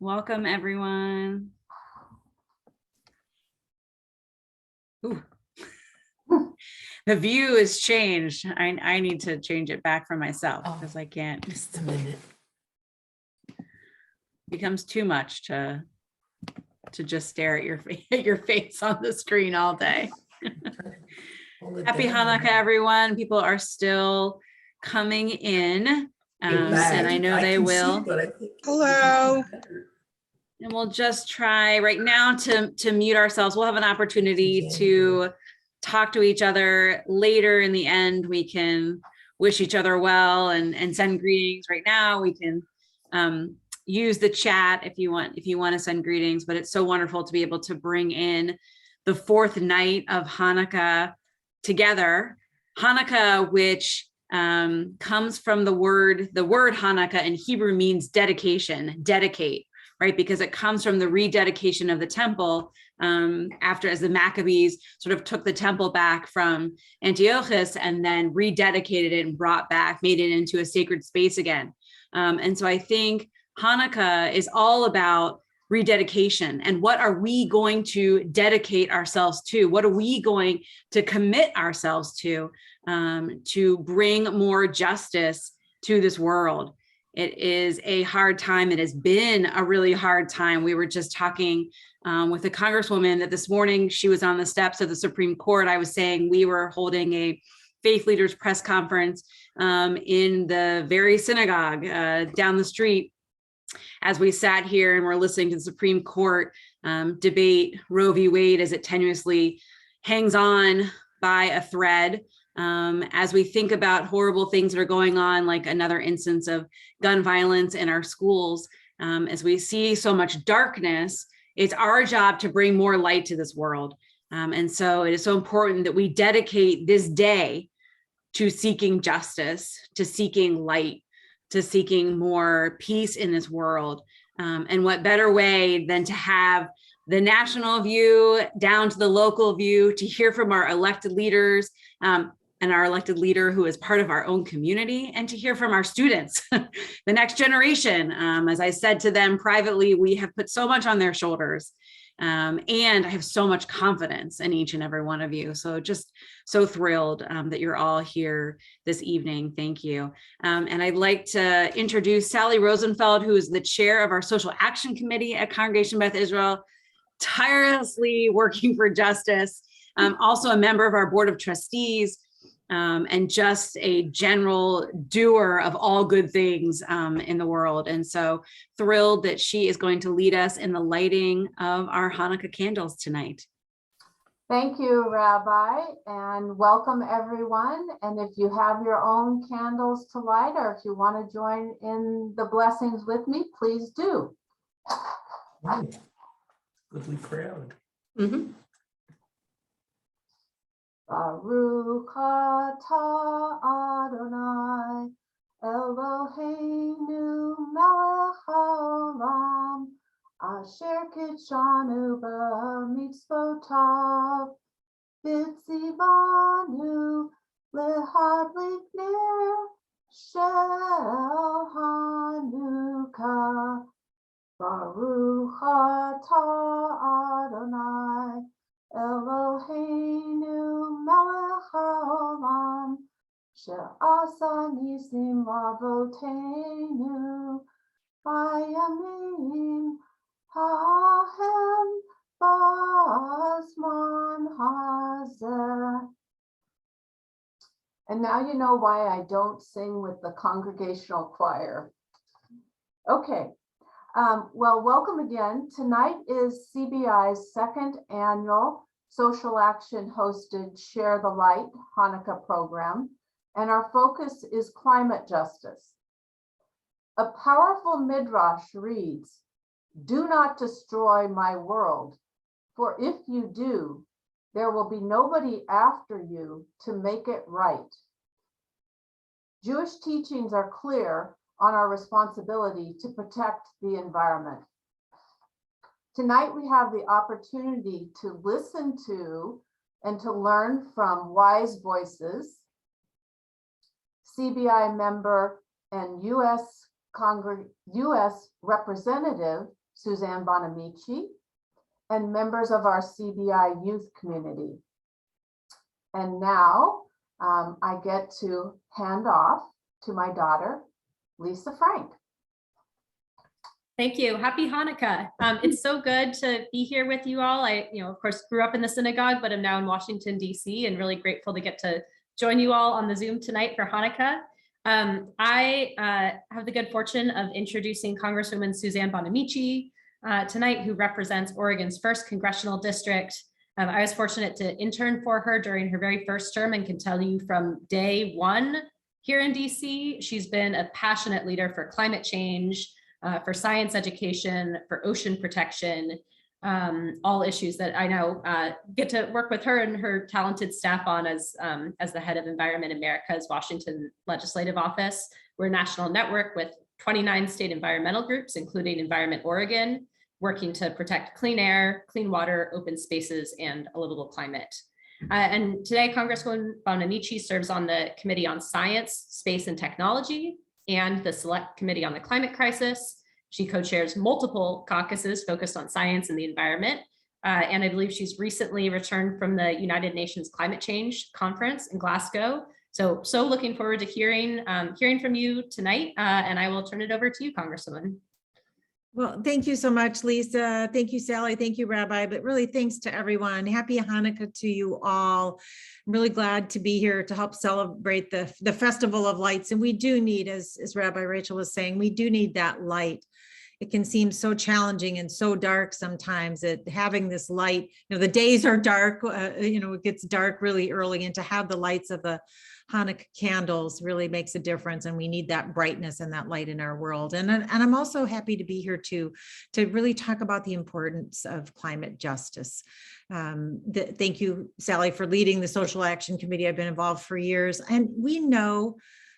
Welcome, everyone. Ooh. The view is changed. I need to change it back for myself because I can't. Just a minute. Becomes too much to just stare at your face on the screen all day. Happy Hanukkah, everyone. People are still coming in, and I know they will. Hello. And we'll just try right now to mute ourselves. We'll have an opportunity to talk to each other later. In the end, we can wish each other well and send greetings. Right now, we can use the chat if you want to send greetings. But it's so wonderful to be able to bring in the fourth night of Hanukkah together. Hanukkah, which comes from the word Hanukkah in Hebrew means dedication, dedicate, right? Because it comes from the rededication of the temple as the Maccabees sort of took the temple back from Antiochus and then rededicated it and made it into a sacred space again. And so I think Hanukkah is all about rededication and what are we going to dedicate ourselves to? What are we going to commit ourselves to bring more justice to this world? It is a hard time. It has been a really hard time. We were just talking with a congresswoman that this morning she was on the steps of the Supreme Court. I was saying we were holding a faith leaders press conference in the very synagogue down the street as we sat here and we're listening to the Supreme Court debate Roe v. Wade as it tenuously hangs on by a thread. As we think about horrible things that are going on, like another instance of gun violence in our schools, as we see so much darkness, it's our job to bring more light to this world. And so it is so important that we dedicate this day to seeking justice, to seeking light, to seeking more peace in this world. And what better way than to have the national view down to the local view, to hear from our elected leaders, and our elected leader who is part of our own community, and to hear from our students, the next generation. As I said to them privately, we have put so much on their shoulders, and I have so much confidence in each and every one of you. So just so thrilled that you're all here this evening. Thank you. And I'd like to introduce Sally Rosenfeld, who is the chair of our Social Action Committee at Congregation Beth Israel, tirelessly working for justice, also a member of our Board of Trustees, and just a general doer of all good things in the world. And so thrilled that she is going to lead us in the lighting of our Hanukkah candles tonight. Thank you, Rabbi, and welcome everyone. And if you have your own candles to light, or if you want to join in the blessings with me, please do. Goodly crowd. Baruch atah Adonai Eloheinu melech haolam asher kitshanu b'mitzvotav v'tzivanu lehadlik ner shel Hanukkah. Baruch atah Adonai Eloheinu melech haolam she'asa nisim lavoteinu bayamim hahem b'zman hazeh. And now you know why I don't sing with the congregational choir. Okay. Well, welcome again. Tonight is CBI's second annual Social Action hosted Share the Light Hanukkah program, and our focus is climate justice. A powerful midrash reads, "Do not destroy my world, for if you do, there will be nobody after you to make it right." Jewish teachings are clear on our responsibility to protect the environment. Tonight, we have the opportunity to listen to and to learn from wise voices, CBI member and US Representative Suzanne Bonamici, and members of our CBI youth community. And now I get to hand off to my daughter, Lisa Frank. Thank you. Happy Hanukkah. It's so good to be here with you all. I, of course, grew up in the synagogue, but I'm now in Washington, D.C. and really grateful to get to join you all on the Zoom tonight for Hanukkah. I have the good fortune of introducing Congresswoman Suzanne Bonamici tonight, who represents Oregon's 1st Congressional District. I was fortunate to intern for her during her very first term and can tell you from day one here in DC, she's been a passionate leader for climate change, for science education, for ocean protection, all issues that I know get to work with her and her talented staff on as the head of Environment America's Washington Legislative Office. We're a national network with 29 state environmental groups, including Environment Oregon, working to protect clean air, clean water, open spaces, and a livable climate. And today, Congresswoman Bonamici serves on the Committee on Science, Space, and Technology, and the Select Committee on the Climate Crisis. She co-chairs multiple caucuses focused on science and the environment. And I believe she's recently returned from the United Nations Climate Change Conference in Glasgow. So looking forward to hearing from you tonight. And I will turn it over to you, Congresswoman. Well, thank you so much, Lisa. Thank you, Sally. Thank you, Rabbi. But really, thanks to everyone. Happy Hanukkah to you all. I'm really glad to be here to help celebrate the Festival of Lights. And we do need, as Rabbi Rachel was saying, we do need that light. It can seem so challenging and so dark sometimes that having this light, the days are dark, it gets dark really early, and to have the lights of the Hanukkah candles really makes a difference, and we need that brightness and that light in our world. And I'm also happy to be here to really talk about the importance of climate justice. Thank you, Sally, for leading the Social Action Committee. I've been involved for years, and we know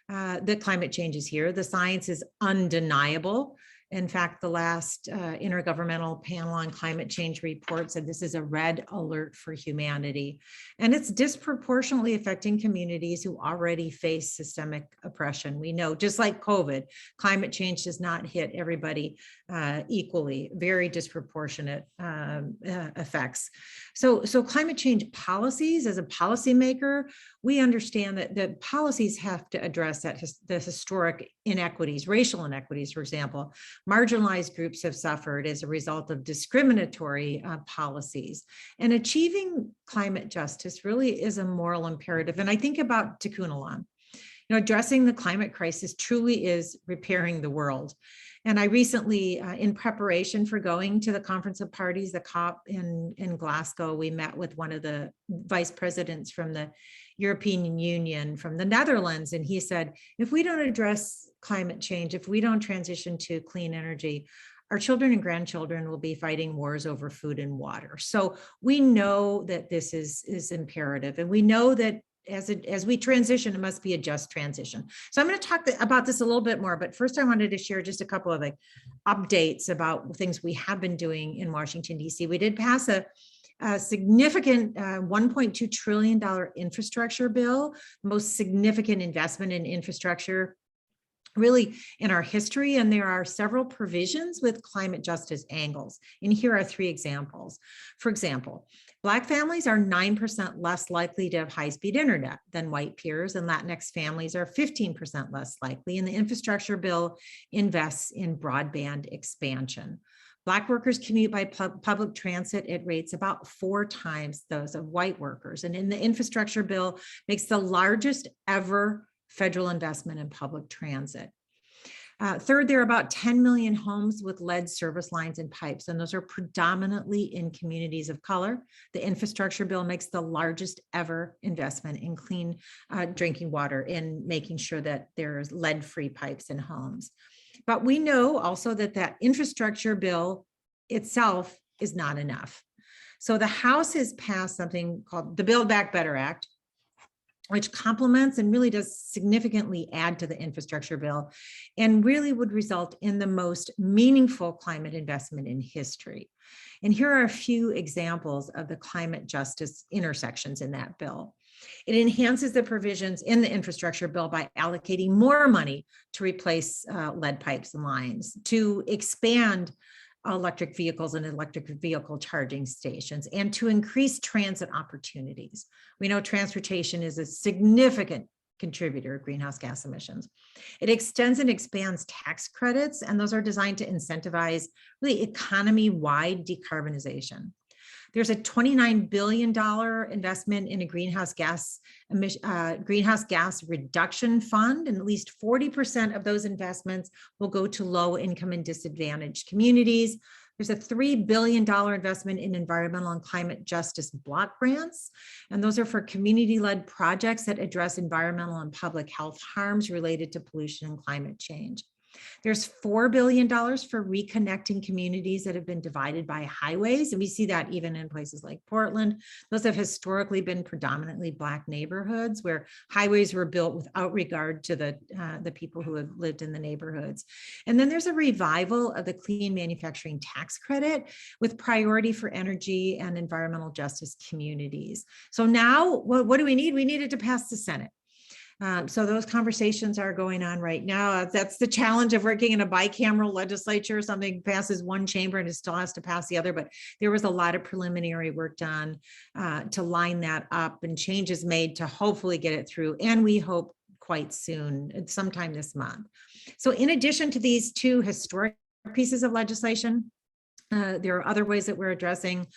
that climate change is here. The science is undeniable. In fact, the last Intergovernmental Panel on Climate Change report said this is a red alert for humanity. And it's disproportionately affecting communities who already face systemic oppression. We know, just like COVID, climate change does not hit everybody equally, very disproportionate effects. So climate change policies, as a policymaker, we understand that policies have to address the historic inequities, racial inequities, for example. Marginalized groups have suffered as a result of discriminatory policies. And achieving climate justice really is a moral imperative. And I think about Tikkun Olam. Addressing the climate crisis truly is repairing the world. And I recently, in preparation for going to the Conference of Parties, the COP in Glasgow, we met with one of the vice presidents from the European Union from the Netherlands. And he said, if we don't address climate change, if we don't transition to clean energy, our children and grandchildren will be fighting wars over food and water. So we know that this is imperative. And we know that as we transition, it must be a just transition. So I'm going to talk about this a little bit more, but first I wanted to share just a couple of updates about things we have been doing in Washington, D.C. We did pass a significant $1.2 trillion infrastructure bill, most significant investment in infrastructure really in our history. And there are several provisions with climate justice angles. And here are 3 examples. For example, Black families are 9% less likely to have high-speed internet than white peers, and Latinx families are 15% less likely. And the infrastructure bill invests in broadband expansion. Black workers commute by public transit at rates about 4 times those of white workers. And in the infrastructure bill makes the largest ever federal investment in public transit. Third, there are about 10 million homes with lead service lines and pipes, and those are predominantly in communities of color. The infrastructure bill makes the largest ever investment in clean drinking water, in making sure that there's lead-free pipes in homes. But we know also that infrastructure bill itself is not enough. So the House has passed something called the Build Back Better Act, which complements and really does significantly add to the infrastructure bill and really would result in the most meaningful climate investment in history. And here are a few examples of the climate justice intersections in that bill. It enhances the provisions in the infrastructure bill by allocating more money to replace lead pipes and lines, to expand electric vehicles and electric vehicle charging stations, and to increase transit opportunities. We know transportation is a significant contributor of greenhouse gas emissions. It extends and expands tax credits, and those are designed to incentivize really economy-wide decarbonization. There's a $29 billion investment in a greenhouse gas reduction fund, and at least 40% of those investments will go to low income and disadvantaged communities. There's a $3 billion investment in environmental and climate justice block grants, and those are for community-led projects that address environmental and public health harms related to pollution and climate change. There's $4 billion for reconnecting communities that have been divided by highways. And we see that even in places like Portland. Those have historically been predominantly Black neighborhoods where highways were built without regard to the people who have lived in the neighborhoods. And then there's a revival of the clean manufacturing tax credit with priority for energy and environmental justice communities. So now what do we need? We needed to pass the Senate. So those conversations are going on right now. That's the challenge of working in a bicameral legislature. Something passes one chamber and it still has to pass the other, but there was a lot of preliminary work done to line that up and changes made to hopefully get it through. And we hope quite soon, sometime this month. So in addition to these two historic pieces of legislation, there are other ways that we're addressing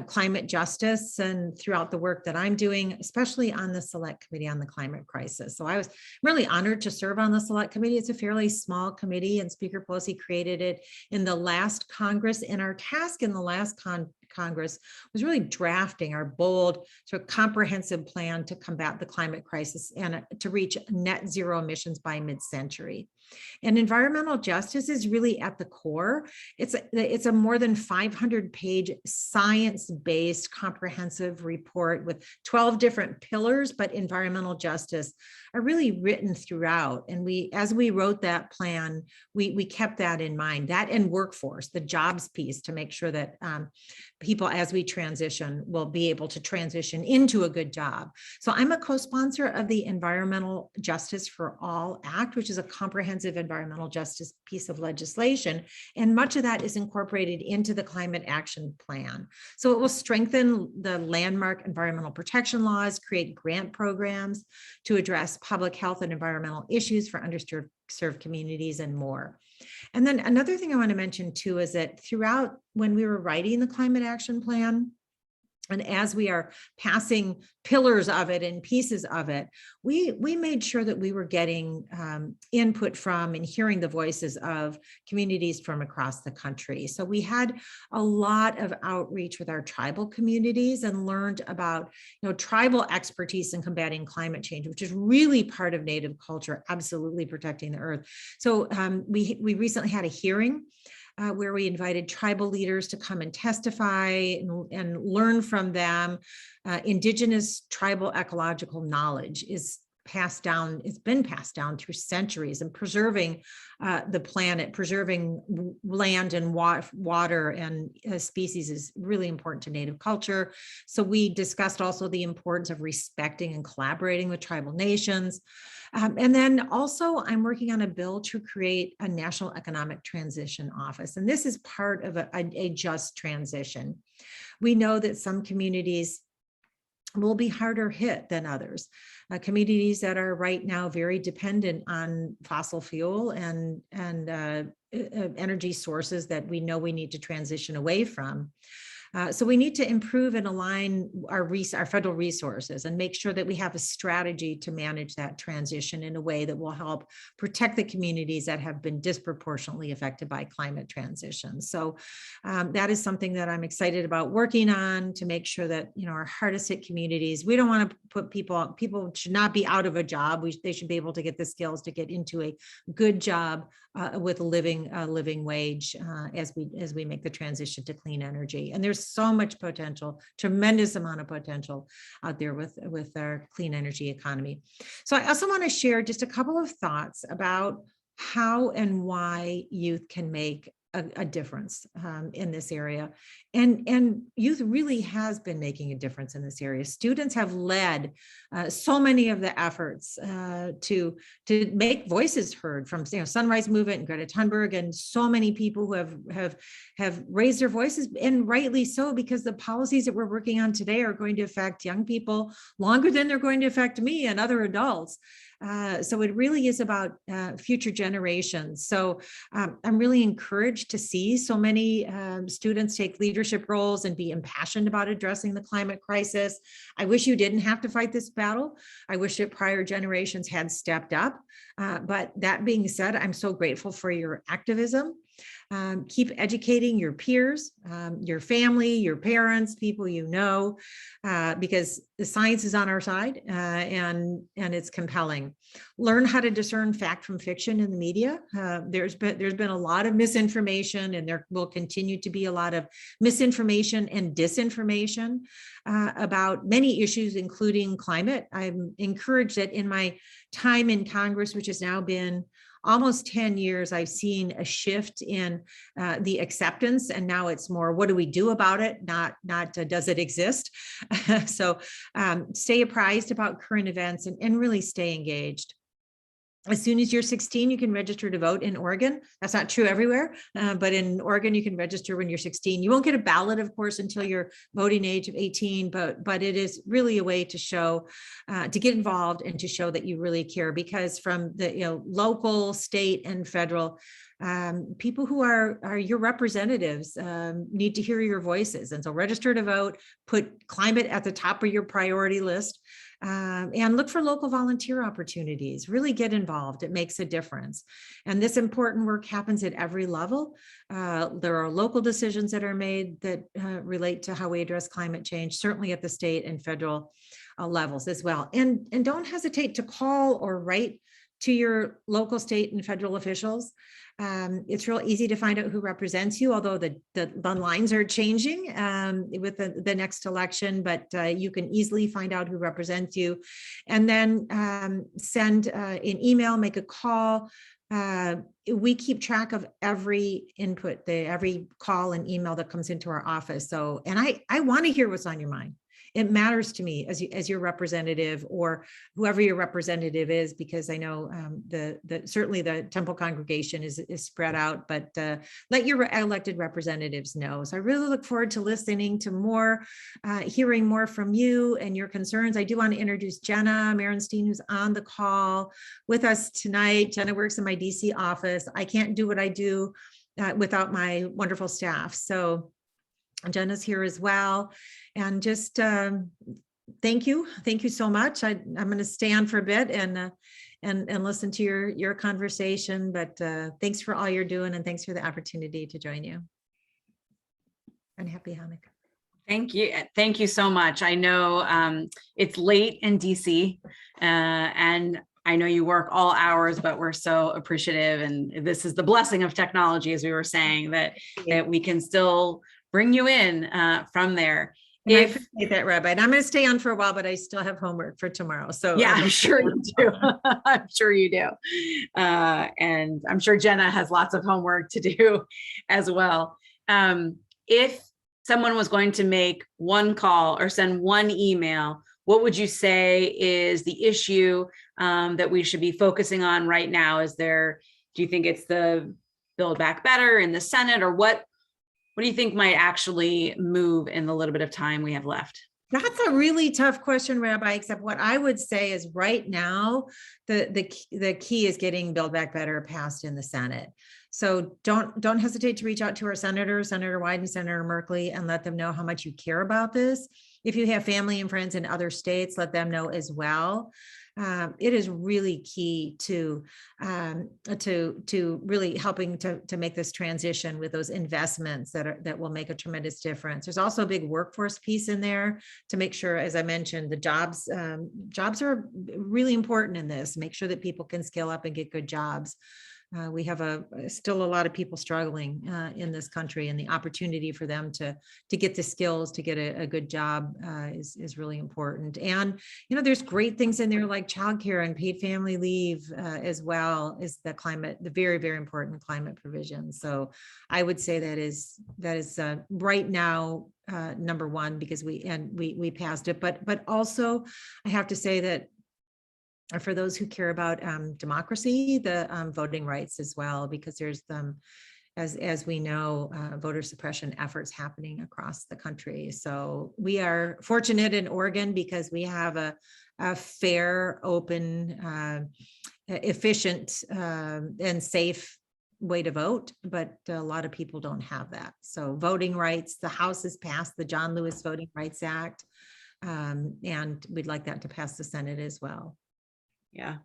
climate justice and throughout the work that I'm doing, especially on the Select Committee on the Climate Crisis. So I was really honored to serve on the Select Committee. It's a fairly small committee, and Speaker Pelosi created it in the last Congress. And our task in the last Congress was really drafting our bold, sort of comprehensive plan to combat the climate crisis and to reach net zero emissions by mid-century. And environmental justice is really at the core. It's a more than 500-page science-based comprehensive report with 12 different pillars, but environmental justice are really written throughout. And as we wrote that plan, we kept that in mind, that and workforce, the jobs piece, to make sure that people, as we transition, will be able to transition into a good job. So I'm a co-sponsor of the Environmental Justice for All Act, which is a comprehensive environmental justice piece of legislation. And much of that is incorporated into the Climate Action Plan. So it will strengthen the landmark environmental protection laws, create grant programs to address public health and environmental issues for underserved communities, and more. And then another thing I want to mention too is that throughout, when we were writing the Climate Action Plan, and as we are passing pillars of it and pieces of it, we made sure that we were getting input from and hearing the voices of communities from across the country. So we had a lot of outreach with our tribal communities and learned about, tribal expertise in combating climate change, which is really part of Native culture, absolutely protecting the earth. So we recently had a hearing where we invited tribal leaders to come and testify and learn from them. Indigenous tribal ecological knowledge is passed down, it's been passed down through centuries, and preserving the planet, preserving land and water and species is really important to Native culture. So we discussed also the importance of respecting and collaborating with tribal nations. And then also I'm working on a bill to create a National Economic Transition Office. And this is part of a just transition. We know that some communities will be harder hit than others. Communities that are right now very dependent on fossil fuel and energy sources that we know we need to transition away from. So we need to improve and align our federal resources and make sure that we have a strategy to manage that transition in a way that will help protect the communities that have been disproportionately affected by climate transition. So that is something that I'm excited about working on to make sure that, our hardest hit communities, we don't want to put people should not be out of a job. They should be able to get the skills to get into a good job with a living wage as we make the transition to clean energy. And there's so much potential, tremendous amount of potential out there with our clean energy economy. So I also want to share just a couple of thoughts about how and why youth can make a difference in this area. And youth really has been making a difference in this area. Students have led so many of the efforts to make voices heard, from Sunrise Movement and Greta Thunberg, and so many people who have raised their voices, and rightly so, because the policies that we're working on today are going to affect young people longer than they're going to affect me and other adults. So it really is about future generations. So I'm really encouraged to see so many students take leadership roles and be impassioned about addressing the climate crisis. I wish you didn't have to fight this battle. I wish that prior generations had stepped up. But that being said, I'm so grateful for your activism. Keep educating your peers, your family, your parents, people you know, because the science is on our side, and it's compelling. Learn how to discern fact from fiction in the media. There's been a lot of misinformation, and there will continue to be a lot of misinformation and disinformation about many issues, including climate. I'm encouraged that in my time in Congress, which has now been almost 10 years, I've seen a shift in the acceptance, and now it's more, what do we do about it? Not does it exist? So stay apprised about current events and really stay engaged. As soon as you're 16, you can register to vote in Oregon. That's not true everywhere, but in Oregon, you can register when you're 16. You won't get a ballot, of course, until your voting age of 18, but it is really a way to show, to get involved and to show that you really care, because from the local, state, and federal, people who are your representatives need to hear your voices. And so register to vote, put climate at the top of your priority list. And look for local volunteer opportunities. Really get involved. It makes a difference. And this important work happens at every level. There are local decisions that are made that relate to how we address climate change, certainly at the state and federal levels as well. And don't hesitate to call or write to your local, state, and federal officials. It's real easy to find out who represents you, although the lines are changing with the next election, but you can easily find out who represents you. And then send an email, make a call. We keep track of every input, every call and email that comes into our office. So, and I want to hear what's on your mind. It matters to me as your representative, or whoever your representative is, because I know certainly the Temple congregation is spread out, but let your elected representatives know. So I really look forward to listening to more, hearing more from you and your concerns. I do want to introduce Jenna Merenstein, who's on the call with us tonight. Jenna works in my DC office. I can't do what I do without my wonderful staff. So Jenna's here as well. And just thank you so much. I'm going to stay on for a bit and listen to your conversation, but thanks for all you're doing, and thanks for the opportunity to join you. And happy Hanukkah. Thank you so much. I know it's late in DC, and I know you work all hours, but we're so appreciative, and this is the blessing of technology, as we were saying, that we can still bring you in from there. I appreciate that, Rabbi. And I'm going to stay on for a while, but I still have homework for tomorrow. So yeah, I'm sure you do. I'm sure you do. And I'm sure Jenna has lots of homework to do as well. If someone was going to make one call or send one email, what would you say is the issue that we should be focusing on right now? Do you think it's the Build Back Better in the Senate, or what do you think might actually move in the little bit of time we have left? That's a really tough question, Rabbi, except what I would say is right now, the key is getting Build Back Better passed in the Senate. So don't hesitate to reach out to our senators, Senator Wyden and Senator Merkley, and let them know how much you care about this. If you have family and friends in other states, let them know as well. It is really key to really helping to make this transition with those investments that will make a tremendous difference. There's also a big workforce piece in there to make sure, as I mentioned, the jobs are really important in this. Make sure that people can scale up and get good jobs. we have still a lot of people struggling in this country, and the opportunity for them to get the skills to get a good job is really important. And there's great things in there like childcare and paid family leave, as well as the very, very important climate provisions. So I would say that is right now number one, because we passed it. But also I have to say that for those who care about democracy, the voting rights as well, because there's as we know, voter suppression efforts happening across the country. So we are fortunate in Oregon because we have a fair, open, efficient, and safe way to vote, but a lot of people don't have that. So voting rights, the House has passed the John Lewis Voting Rights Act, and we'd like that to pass the Senate as well. Yeah,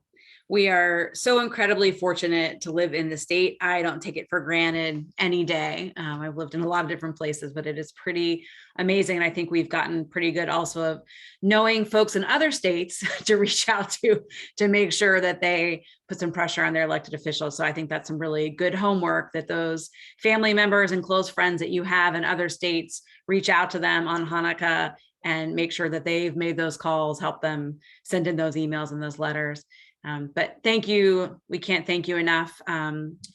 we are so incredibly fortunate to live in the state. I don't take it for granted any day. I've lived in a lot of different places, but it is pretty amazing. And I think we've gotten pretty good also of knowing folks in other states to reach out to make sure that they put some pressure on their elected officials. So I think that's some really good homework, that those family members and close friends that you have in other states, reach out to them on Hanukkah and make sure that they've made those calls, help them send in those emails and those letters. But thank you. We can't thank you enough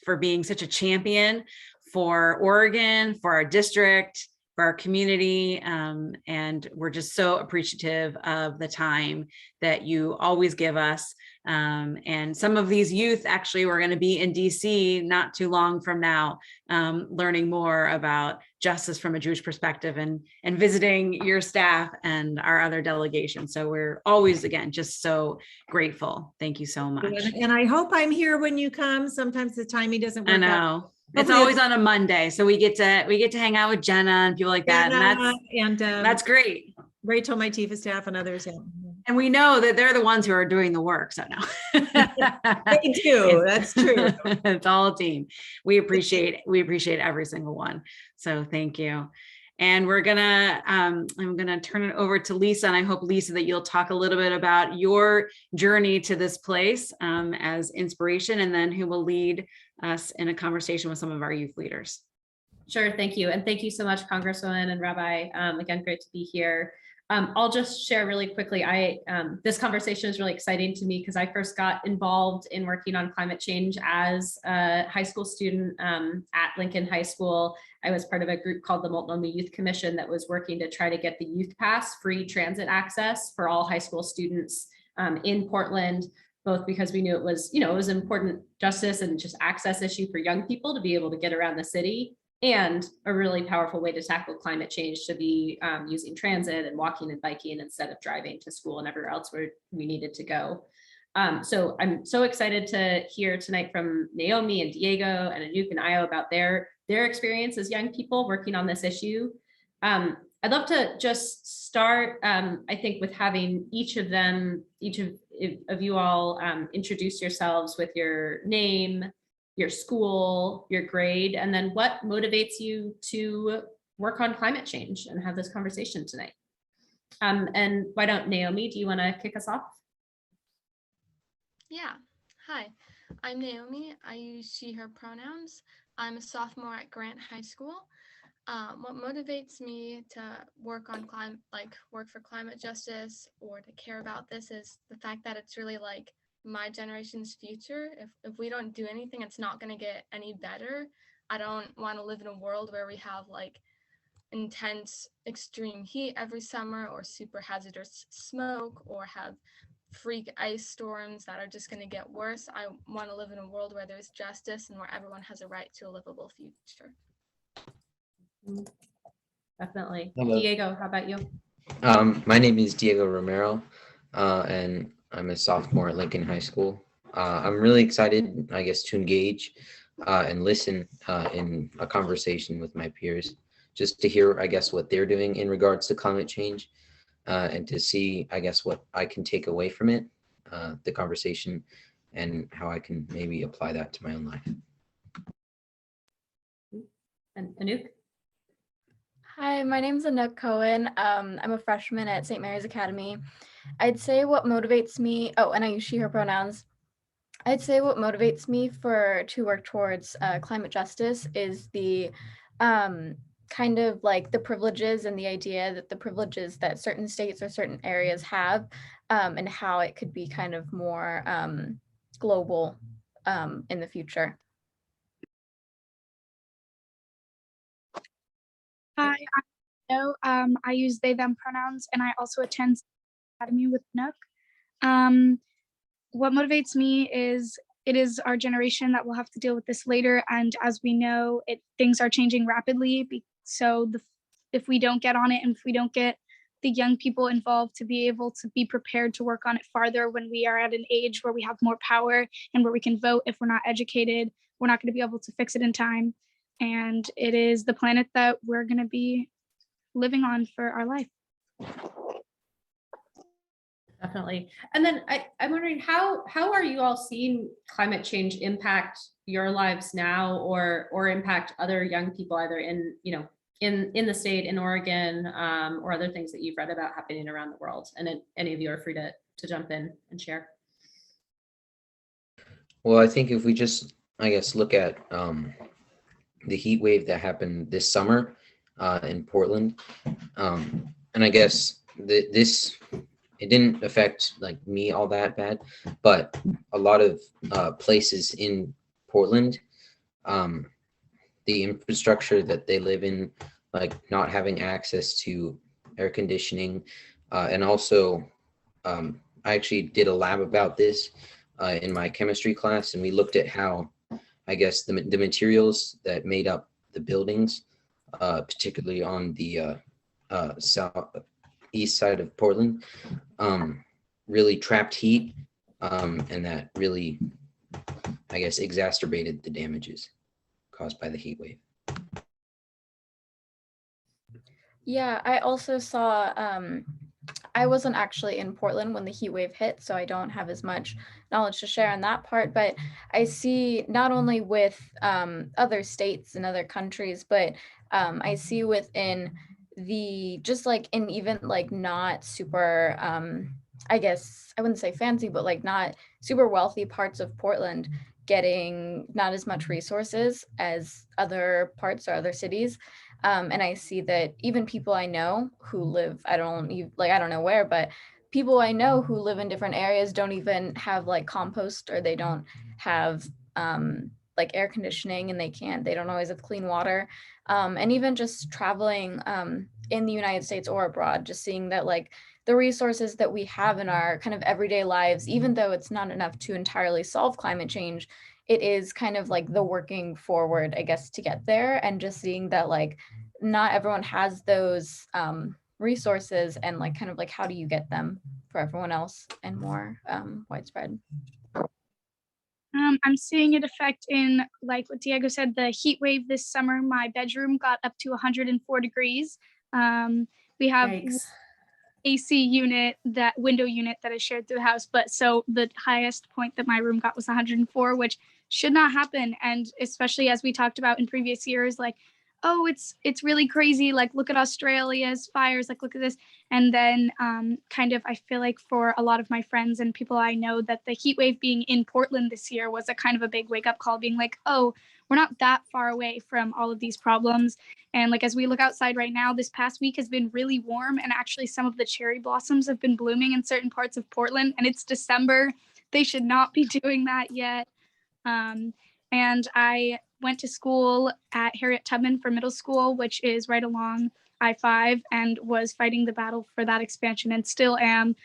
for being such a champion for Oregon, for our district, for our community. And we're just so appreciative of the time that you always give us. And some of these youth, actually, we're going to be in DC not too long from now, learning more about justice from a Jewish perspective and visiting your staff and our other delegations. So we're always, again, just so grateful. Thank you so much. And I hope I'm here when you come. Sometimes the timing doesn't work. I know. Out. It's always on a Monday, so we get to hang out with Jenna and people like that, and that's great. Rachel, my chief of staff, and others. Yeah. And we know that they're the ones who are doing the work. So no, they do. That's true. It's all a team. We appreciate every single one. So thank you. And I'm gonna turn it over to Lisa, and I hope, Lisa, that you'll talk a little bit about your journey to this place as inspiration, and then who will lead us in a conversation with some of our youth leaders. Sure, thank you. And thank you so much, Congresswoman and Rabbi. Again, great to be here. I'll just share really quickly. This conversation is really exciting to me because I first got involved in working on climate change as a high school student at Lincoln High School. I was part of a group called the Multnomah Youth Commission that was working to try to get the Youth Pass, free transit access for all high school students in Portland, both because we knew it was an important justice and just access issue for young people to be able to get around the city, and a really powerful way to tackle climate change, to be using transit and walking and biking instead of driving to school and everywhere else where we needed to go. So I'm so excited to hear tonight from Naomi and Diego and Anouk and Io about their experience as young people working on this issue. I'd love to just start, I think, with having each of you all introduce yourselves with your name, your school, your grade, and then what motivates you to work on climate change and have this conversation tonight. And why don't, Naomi, do you want to kick us off? Yeah. Hi, I'm Naomi. I use she, her pronouns. I'm a sophomore at Grant High School. What motivates me to work on work for climate justice or to care about this is the fact that it's really like my generation's future. If we don't do anything, it's not going to get any better. I don't want to live in a world where we have like intense extreme heat every summer, or super hazardous smoke, or have freak ice storms that are just going to get worse. I want to live in a world where there's justice and where everyone has a right to a livable future. Definitely. Hello. Diego, how about you? My name is Diego Romero, and I'm a sophomore at Lincoln High School. I'm really excited, I guess, to engage and listen in a conversation with my peers, just to hear, I guess, what they're doing in regards to climate change, and to see, I guess, what I can take away from it, the conversation, and how I can maybe apply that to my own life. And Anouk? Hi, my name's Anouk Cohen. I'm a freshman at St. Mary's Academy. I'd say what motivates me, and I use she, her pronouns. I'd say what motivates me to work towards climate justice is the kind of like the privileges and the idea that the privileges that certain states or certain areas have, and how it could be kind of more global in the future. Hi, I'm Jo. I use they, them pronouns, and I also attend Academy with Nook. What motivates me is it is our generation that will have to deal with this later. And as we know, things are changing rapidly. So if we don't get on it and if we don't get the young people involved to be able to be prepared to work on it farther when we are at an age where we have more power and where we can vote, if we're not educated, we're not going to be able to fix it in time. And it is the planet that we're going to be living on for our life. Definitely. And then I'm wondering how are you all seeing climate change impact your lives now, or impact other young people either in, in the state, in Oregon, or other things that you've read about happening around the world? And then any of you are free to jump in and share. Well, I think if we just, I guess, look at the heat wave that happened this summer in Portland, and I guess it didn't affect like me all that bad, but a lot of places in Portland, the infrastructure that they live in, like not having access to air conditioning, and also I actually did a lab about this in my chemistry class, and we looked at how, I guess, the materials that made up the buildings, particularly on the east side of Portland, really trapped heat, and that really, I guess, exacerbated the damages caused by the heat wave. Yeah, I also saw, I wasn't actually in Portland when the heat wave hit, so I don't have as much knowledge to share on that part, but I see not only with other states and other countries, but I see within just like in even like not super, I guess I wouldn't say fancy, but like not super wealthy parts of Portland getting not as much resources as other parts or other cities. And I see that even people I know who live, I don't know where, but people I know who live in different areas don't even have like compost, or they don't have like air conditioning, and they don't always have clean water. And even just traveling in the United States or abroad, just seeing that like the resources that we have in our kind of everyday lives, even though it's not enough to entirely solve climate change, it is kind of like the working forward, I guess, to get there. And just seeing that like not everyone has those resources, and like kind of like how do you get them for everyone else and more widespread. I'm seeing it affect in, like what Diego said, the heat wave this summer. My bedroom got up to 104 degrees. We have Yikes. AC unit, that window unit that is shared through the house, but so the highest point that my room got was 104, which should not happen. And especially as we talked about in previous years, like, oh, it's really crazy, like look at Australia's fires, like look at this. And then kind of I feel like for a lot of my friends and people I know, that the heat wave being in Portland this year was a kind of a big wake up call, being like, oh, we're not that far away from all of these problems. And like as we look outside right now, this past week has been really warm, and actually some of the cherry blossoms have been blooming in certain parts of Portland, and it's December. They should not be doing that yet. And I went to school at Harriet Tubman for middle school, which is right along I-5, and was fighting the battle for that expansion, and still am,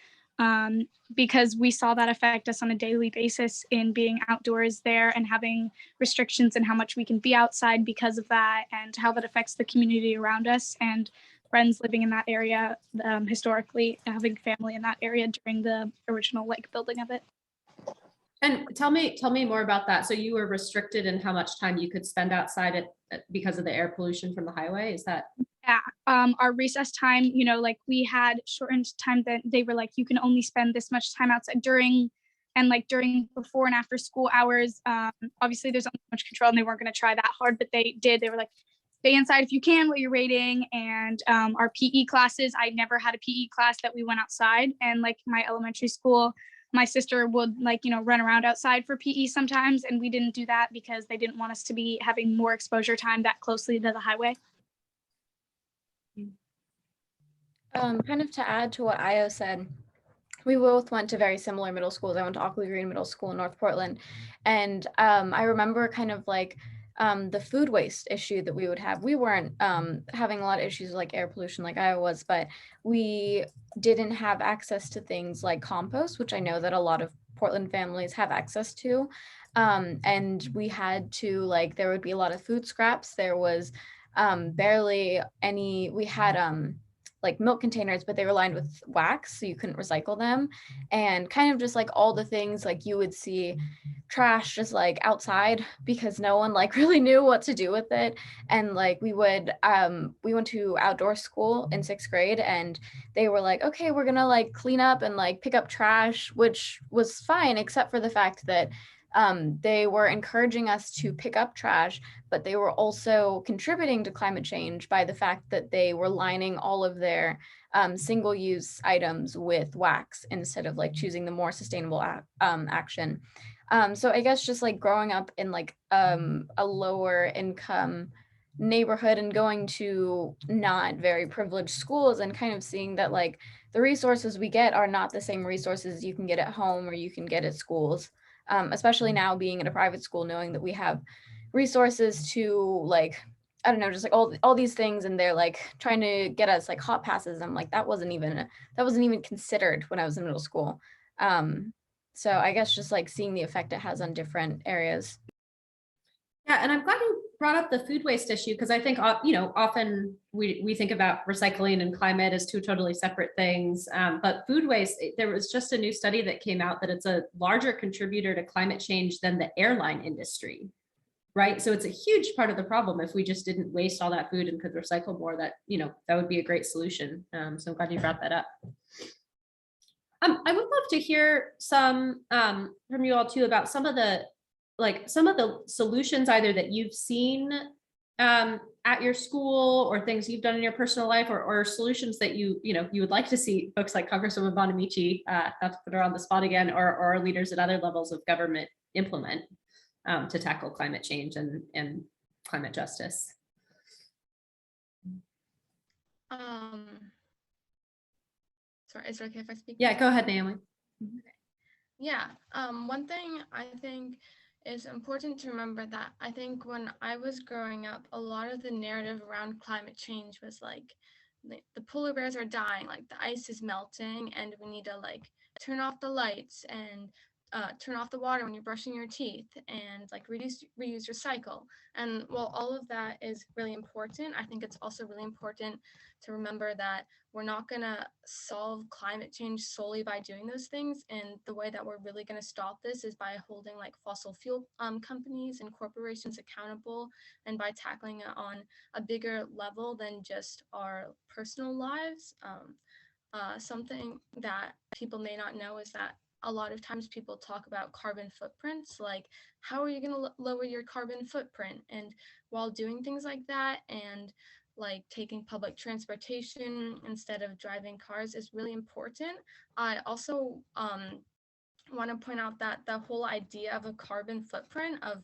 because we saw that affect us on a daily basis in being outdoors there and having restrictions in how much we can be outside because of that, and how that affects the community around us and friends living in that area, historically having family in that area during the original like building of it. And tell me more about that. So you were restricted in how much time you could spend outside because of the air pollution from the highway? Is that? Yeah, our recess time, like we had shortened time that they were like, you can only spend this much time outside during before and after school hours. Obviously there's not much control, and they weren't going to try that hard, but they were like, stay inside if you can while you're waiting. And our PE classes, I never had a PE class that we went outside. And like my elementary school, my sister would like, run around outside for PE sometimes. And we didn't do that because they didn't want us to be having more exposure time that closely to the highway. Kind of to add to what Io said, we both went to very similar middle schools. I went to Ockley Green Middle School in North Portland. And I remember kind of like the food waste issue that we would have. We weren't having a lot of issues like air pollution like Iowa was, but we didn't have access to things like compost, which I know that a lot of Portland families have access to. And we had to like, there would be a lot of food scraps. There was barely any, we had like milk containers, but they were lined with wax, so you couldn't recycle them. And kind of just like all the things like you would see trash just like outside because no one like really knew what to do with it. And like we went to outdoor school in 6th grade and they were like, okay, we're gonna like clean up and like pick up trash, which was fine, except for the fact that they were encouraging us to pick up trash, but they were also contributing to climate change by the fact that they were lining all of their single-use items with wax instead of like choosing the more sustainable action. So I guess just like growing up in like a lower income neighborhood and going to not very privileged schools and kind of seeing that like the resources we get are not the same resources you can get at home or you can get at schools. Especially now being in a private school, knowing that we have resources to like, I don't know, just like all these things, and they're like trying to get us like hot passes. I'm like, that wasn't even considered when I was in middle school. So I guess just like seeing the effect it has on different areas. Yeah, and I'm glad you brought up the food waste issue because I think, often we think about recycling and climate as two totally separate things. But food waste, there was just a new study that came out that it's a larger contributor to climate change than the airline industry, right? So it's a huge part of the problem. If we just didn't waste all that food and could recycle more, that would be a great solution. So I'm glad you brought that up. I would love to hear some from you all too about some of the solutions either that you've seen at your school or things you've done in your personal life or solutions that you would like to see folks like Congresswoman Bonamici, not to put her on the spot again, or leaders at other levels of government implement to tackle climate change and climate justice. Sorry, is it okay if I speak? Yeah, go ahead, Naomi. Yeah, one thing I think is important to remember that I think when I was growing up, a lot of the narrative around climate change was like the polar bears are dying, like the ice is melting and we need to like turn off the lights and turn off the water when you're brushing your teeth and like reduce, reuse, recycle. And while all of that is really important, I think it's also really important to remember that we're not going to solve climate change solely by doing those things. And the way that we're really going to stop this is by holding like fossil fuel companies and corporations accountable and by tackling it on a bigger level than just our personal lives. Something that people may not know is that a lot of times people talk about carbon footprints, like how are you going to lower your carbon footprint? And while doing things like that and like taking public transportation instead of driving cars is really important, I also want to point out that the whole idea of a carbon footprint of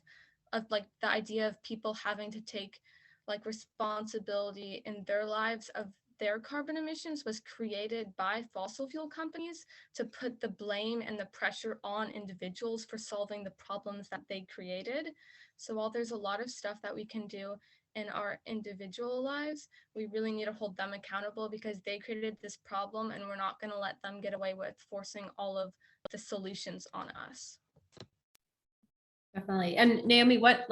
like the idea of people having to take like responsibility in their lives of their carbon emissions was created by fossil fuel companies to put the blame and the pressure on individuals for solving the problems that they created. So while there's a lot of stuff that we can do in our individual lives, we really need to hold them accountable because they created this problem and we're not going to let them get away with forcing all of the solutions on us. Definitely. And Naomi, what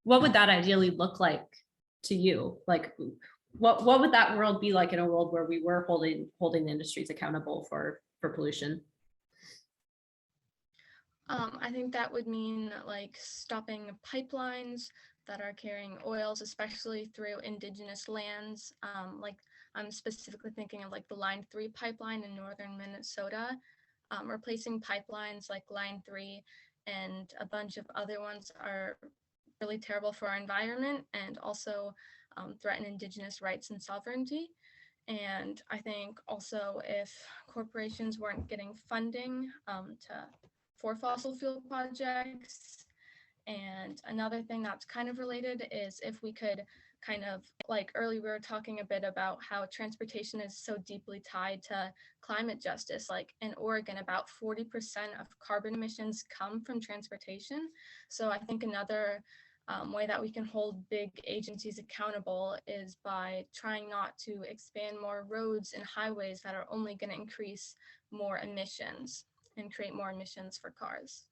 would that ideally look like to you? Like what would that world be like in a world where we were holding the industries accountable for pollution? I think that would mean like stopping pipelines that are carrying oils, especially through indigenous lands. Like I'm specifically thinking of like the Line 3 pipeline in northern Minnesota, replacing pipelines like Line 3 and a bunch of other ones are really terrible for our environment and also threaten indigenous rights and sovereignty. And I think also if corporations weren't getting funding for fossil fuel projects. And another thing that's kind of related is if we could kind of, like earlier we were talking a bit about how transportation is so deeply tied to climate justice. Like in Oregon, about 40% of carbon emissions come from transportation. So I think another way that we can hold big agencies accountable is by trying not to expand more roads and highways that are only going to increase more emissions and create more emissions for cars.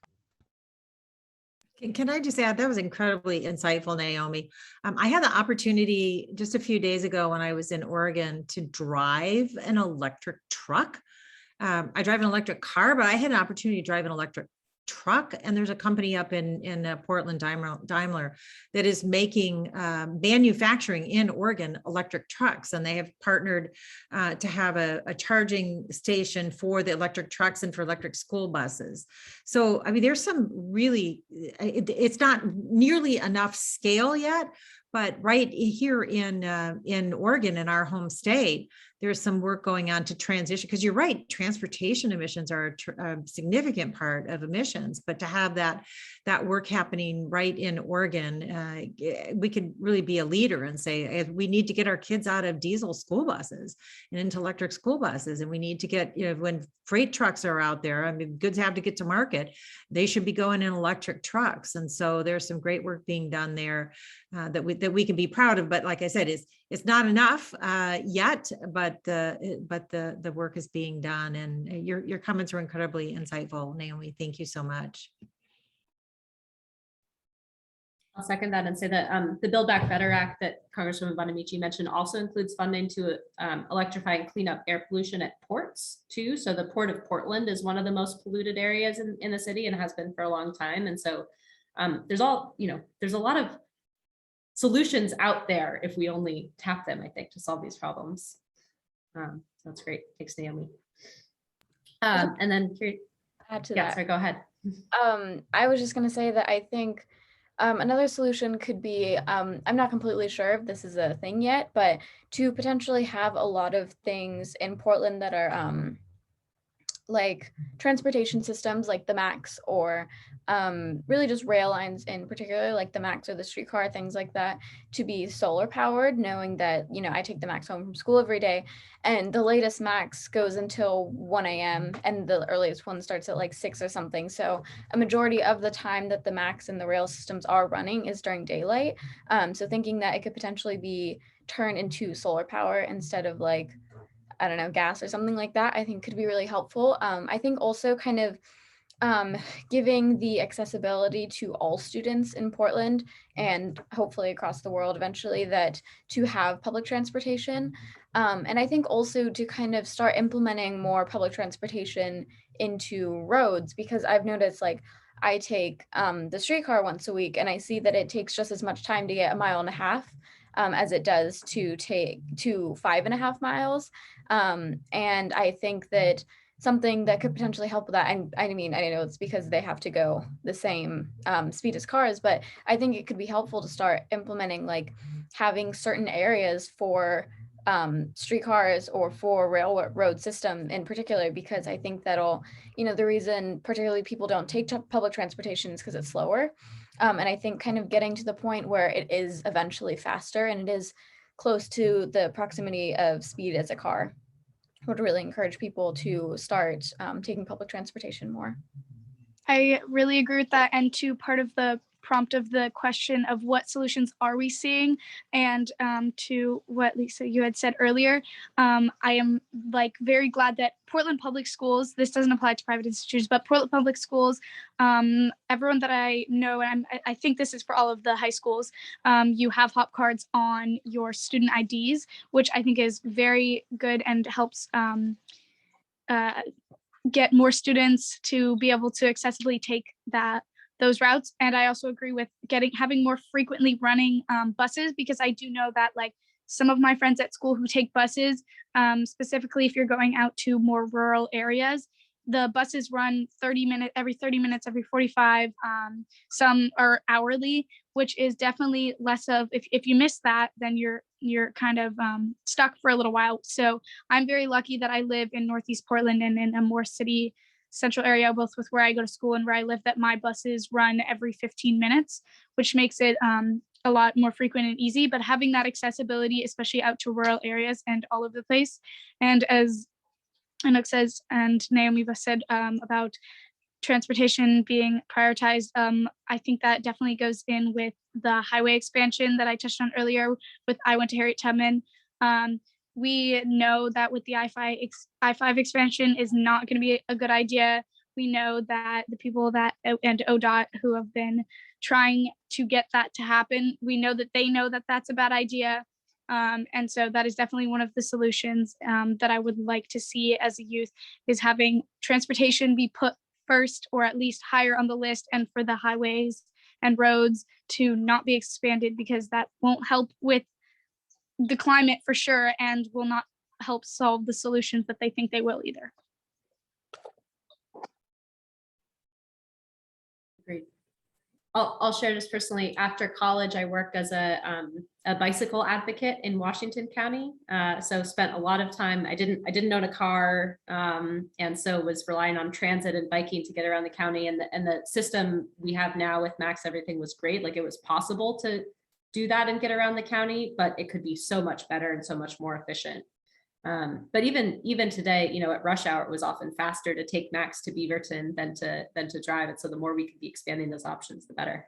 Can I just add, that was incredibly insightful, Naomi. I had the opportunity just a few days ago when I was in Oregon to drive an electric truck. I drive an electric car, but I had an opportunity to drive an electric truck. And there's a company up in Portland, Daimler, that is making manufacturing in Oregon electric trucks. And they have partnered to have a charging station for the electric trucks and for electric school buses. So, I mean, there's some really, it's not nearly enough scale yet, but right here in Oregon, in our home state, there's some work going on to transition, because you're right, transportation emissions are a significant part of emissions, but to have that work happening right in Oregon, we could really be a leader and say, we need to get our kids out of diesel school buses and into electric school buses. And we need to get, when freight trucks are out there, I mean, goods have to get to market, they should be going in electric trucks. And so there's some great work being done there that we can be proud of. But like I said, it's not enough yet, but the work is being done. And your comments were incredibly insightful, Naomi. Thank you so much. I'll second that and say that the Build Back Better Act that Congresswoman Bonamici mentioned also includes funding to electrify and clean up air pollution at ports too. So the Port of Portland is one of the most polluted areas in the city and has been for a long time. And so there's a lot of solutions out there if we only tap them, I think, to solve these problems. That's great. Thanks, Naomi. And then Add to yeah, that. sorry, go ahead. I was just going to say that I think another solution could be, I'm not completely sure if this is a thing yet, but to potentially have a lot of things in Portland that are like transportation systems like the MAX, or really just rail lines in particular, like the MAX or the streetcar, things like that, to be solar powered, knowing that, I take the MAX home from school every day, and the latest MAX goes until 1 a.m. and the earliest one starts at like 6 or something. So a majority of the time that the MAX and the rail systems are running is during daylight. So thinking that it could potentially be turned into solar power instead of like, I don't know, gas or something like that, I think could be really helpful. I think also kind of giving the accessibility to all students in Portland and hopefully across the world eventually, that to have public transportation. And I think also to kind of start implementing more public transportation into roads, because I've noticed, like, I take the streetcar once a week and I see that it takes just as much time to get 1.5 miles as it does to take to 5.5 miles. And I think that something that could potentially help with that, and I mean, I know it's because they have to go the same speed as cars, but I think it could be helpful to start implementing, like having certain areas for streetcars or for railroad system in particular, because I think that'll, the reason particularly people don't take public transportation is because it's slower. And I think kind of getting to the point where it is eventually faster and it is close to the proximity of speed as a car would really encourage people to start taking public transportation more. I really agree with that. And to part of the prompt of the question of what solutions are we seeing, and to what Lisa, you had said earlier, I am very glad that Portland Public Schools, this doesn't apply to private institutions, but Portland Public Schools, everyone that I know, and I think this is for all of the high schools, you have hop cards on your student IDs, which I think is very good and helps get more students to be able to accessibly take those routes. And I also agree with having more frequently running buses, because I do know that like some of my friends at school who take buses, specifically if you're going out to more rural areas, the buses run every 30 minutes, every 45, some are hourly, which is definitely less of, if you miss that, then you're you're kind of stuck for a little while. So I'm very lucky that I live in Northeast Portland and in a more city central area, both with where I go to school and where I live, that my buses run every 15 minutes, which makes it a lot more frequent and easy. But having that accessibility, especially out to rural areas and all over the place. And as Anouk says, and Naomi said about transportation being prioritized, I think that definitely goes in with the highway expansion that I touched on earlier with I Went to Harriet Tubman. We know that with the I-5 expansion is not going to be a good idea. We know that the people that and Odot who have been trying to get that to happen, we know that they know that that's a bad idea. And so that is definitely one of the solutions that I would like to see as a youth, is having transportation be put first, or at least higher on the list, and for the highways and roads to not be expanded, because that won't help with the climate for sure, and will not help solve the solutions that they think they will either. Agreed. I'll share just personally. After college, I worked as a bicycle advocate in Washington County. So spent a lot of time. I didn't own a car, and so was relying on transit and biking to get around the county. And the system we have now with Max Everything was great. Like, it was possible to do that and get around the county, but it could be so much better and so much more efficient. But even today, at rush hour, it was often faster to take Max to Beaverton than to drive it. So the more we could be expanding those options, the better.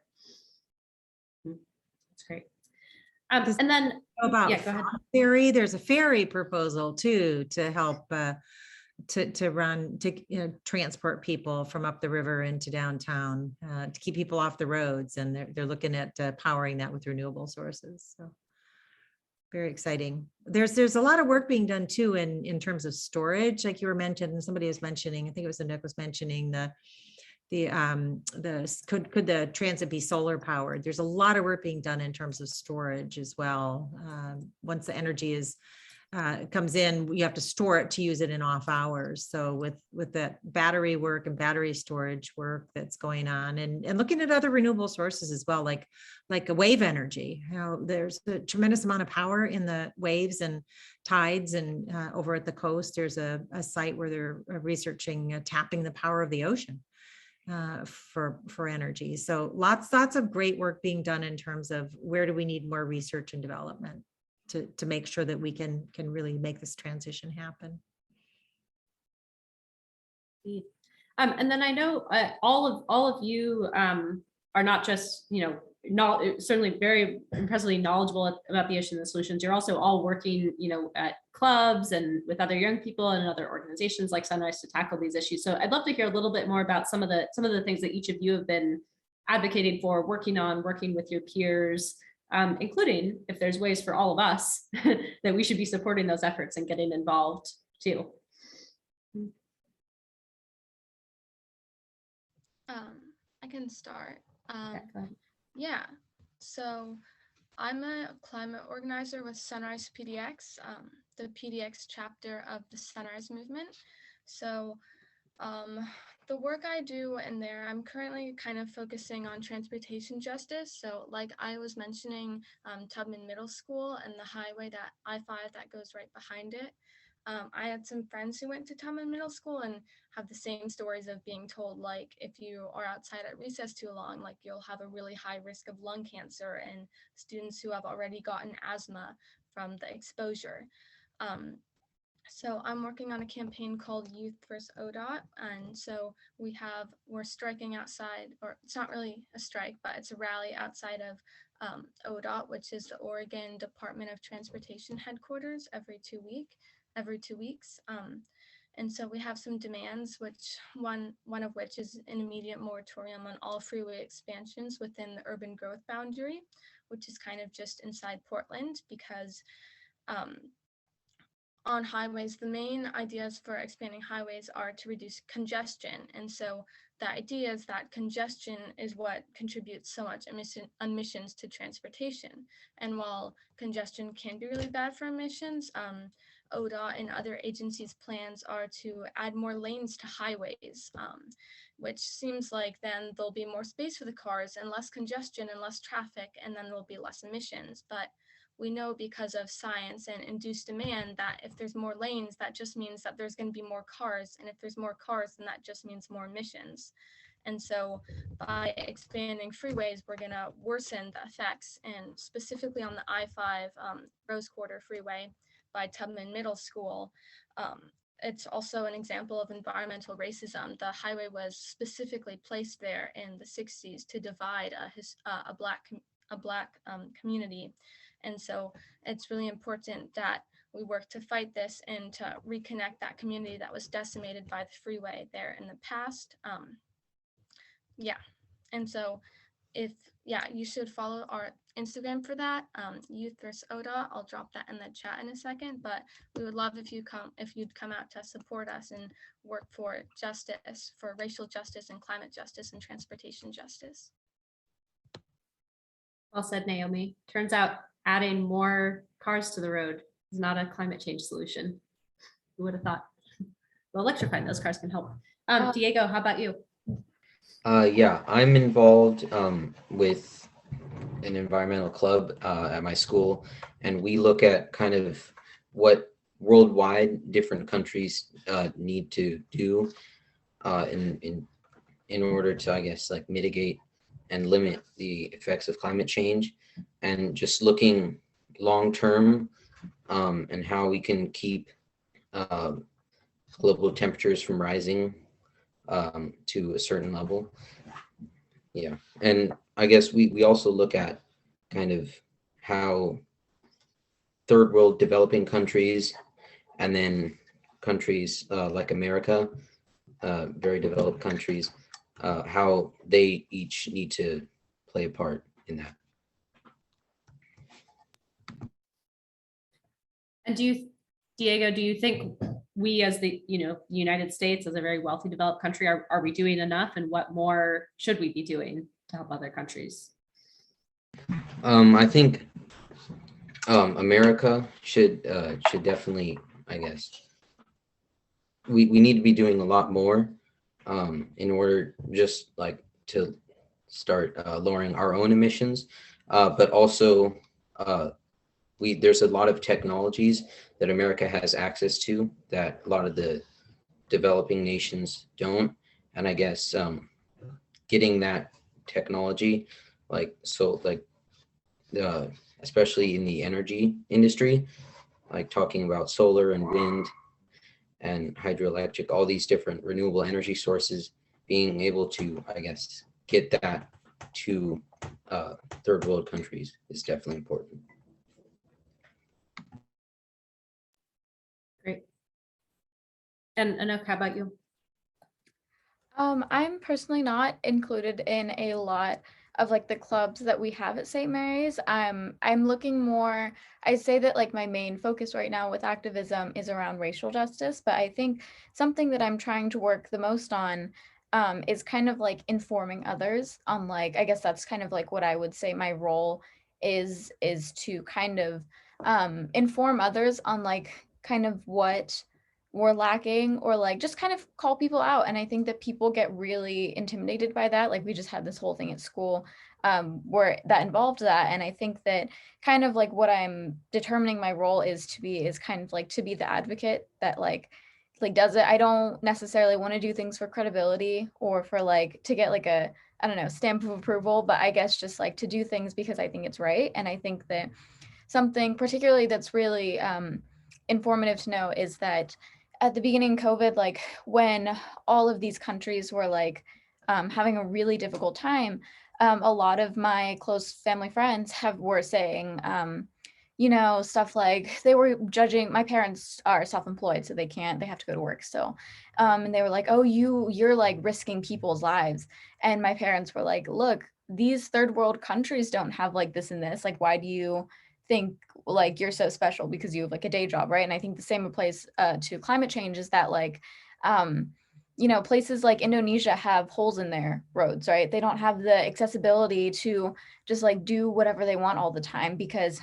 That's great. And then About yeah, go ahead. ferry, there's a ferry proposal too to help to transport people from up the river into downtown, to keep people off the roads, and they're looking at powering that with renewable sources. So very exciting. There's a lot of work being done too in terms of storage, like you were mentioning. Somebody was mentioning, I think it was Anouk was mentioning could the transit be solar powered? There's a lot of work being done in terms of storage as well. Once the energy comes in, you have to store it to use it in off hours. So with that battery work and battery storage work that's going on, and looking at other renewable sources as well, like a wave energy. There's a tremendous amount of power in the waves and tides, and over at the coast, there's a site where they're researching tapping the power of the ocean for energy. So lots of great work being done in terms of where do we need more research and development to make sure that we can really make this transition happen. And then I know all of you are not just certainly very impressively knowledgeable about the issue and the solutions. You're also all working at clubs and with other young people and other organizations like Sunrise to tackle these issues. So I'd love to hear a little bit more about some of the things that each of you have been advocating for, working with your peers, including if there's ways for all of us that we should be supporting those efforts and getting involved too. I can start. Okay, Yeah, so I'm a climate organizer with Sunrise PDX, the PDX chapter of the Sunrise movement. So the work I do in there, I'm currently kind of focusing on transportation justice. So like I was mentioning, Tubman Middle School and the highway, that I-5 that goes right behind it. I had some friends who went to Tubman Middle School and have the same stories of being told, like, if you are outside at recess too long, like you'll have a really high risk of lung cancer, and students who have already gotten asthma from the exposure. So I'm working on a campaign called Youth vs. Odot. And so we're striking outside, or it's not really a strike, but it's a rally outside of Odot, which is the Oregon Department of Transportation headquarters every 2 weeks. And so we have some demands, which one of which is an immediate moratorium on all freeway expansions within the urban growth boundary, which is kind of just inside Portland, because on highways, the main ideas for expanding highways are to reduce congestion. And so the idea is that congestion is what contributes so much emissions to transportation. And while congestion can be really bad for emissions, ODOT and other agencies' plans are to add more lanes to highways, which seems like then there'll be more space for the cars and less congestion and less traffic, and then there'll be less emissions. But we know because of science and induced demand that if there's more lanes, that just means that there's going to be more cars. And if there's more cars, then that just means more emissions. And so by expanding freeways, we're going to worsen the effects, and specifically on the I-5 Rose Quarter Freeway by Tubman Middle School. It's also an example of environmental racism. The highway was specifically placed there in the 60s to divide a Black community. And so it's really important that we work to fight this and to reconnect that community that was decimated by the freeway there in the past. And so you should follow our Instagram for that, Youth vs. Odot. I'll drop that in the chat in a second, but we would love if you'd come out to support us and work for justice, for racial justice and climate justice and transportation justice. Well said, Naomi. Turns out adding more cars to the road is not a climate change solution. Who would have thought? Well, electrifying those cars can help. Diego, how about you? Yeah, I'm involved with an environmental club at my school, and we look at kind of what worldwide different countries need to do in order to, I guess, like mitigate and limit the effects of climate change, and just looking long term and how we can keep global temperatures from rising to a certain level. Yeah, and I guess we also look at kind of how third world developing countries and then countries like America, very developed countries, how they each need to play a part in that. And Diego, do you think we as the United States, as a very wealthy developed country, are we doing enough, and what more should we be doing to help other countries? I think America should definitely, I guess, we need to be doing a lot more in order just like to start lowering our own emissions, but also there's a lot of technologies that America has access to that a lot of the developing nations don't. And I guess getting that technology, especially in the energy industry, like talking about solar and wind and hydroelectric, all these different renewable energy sources, being able to, I guess, get that to third world countries is definitely important. Great. And Anouk, how about you? I'm personally not included in a lot of like the clubs that we have at St. Mary's. I'm looking more, I say that like my main focus right now with activism is around racial justice, but I think something that I'm trying to work the most on is kind of like informing others on, like, I guess that's kind of like what I would say my role is to kind of inform others on like kind of what we're lacking, or like just kind of call people out. And I think that people get really intimidated by that. Like we just had this whole thing at school where that involved that. And I think that kind of like what I'm determining my role is kind of like to be the advocate that like does it. I don't necessarily want to do things for credibility or for like to get like a, I don't know, stamp of approval, but I guess just like to do things because I think it's right. And I think that something particularly that's really informative to know is that at the beginning of COVID, like when all of these countries were like having a really difficult time, a lot of my close family friends were saying, stuff like they were judging. My parents are self-employed, so they have to go to work still. And they were like, oh, you're like risking people's lives. And my parents were like, look, these third world countries don't have like this and this. Like, why do you think like you're so special because you have like a day job, right? And I think the same applies to climate change, is that like places like Indonesia have holes in their roads, right? They don't have the accessibility to just like do whatever they want all the time, because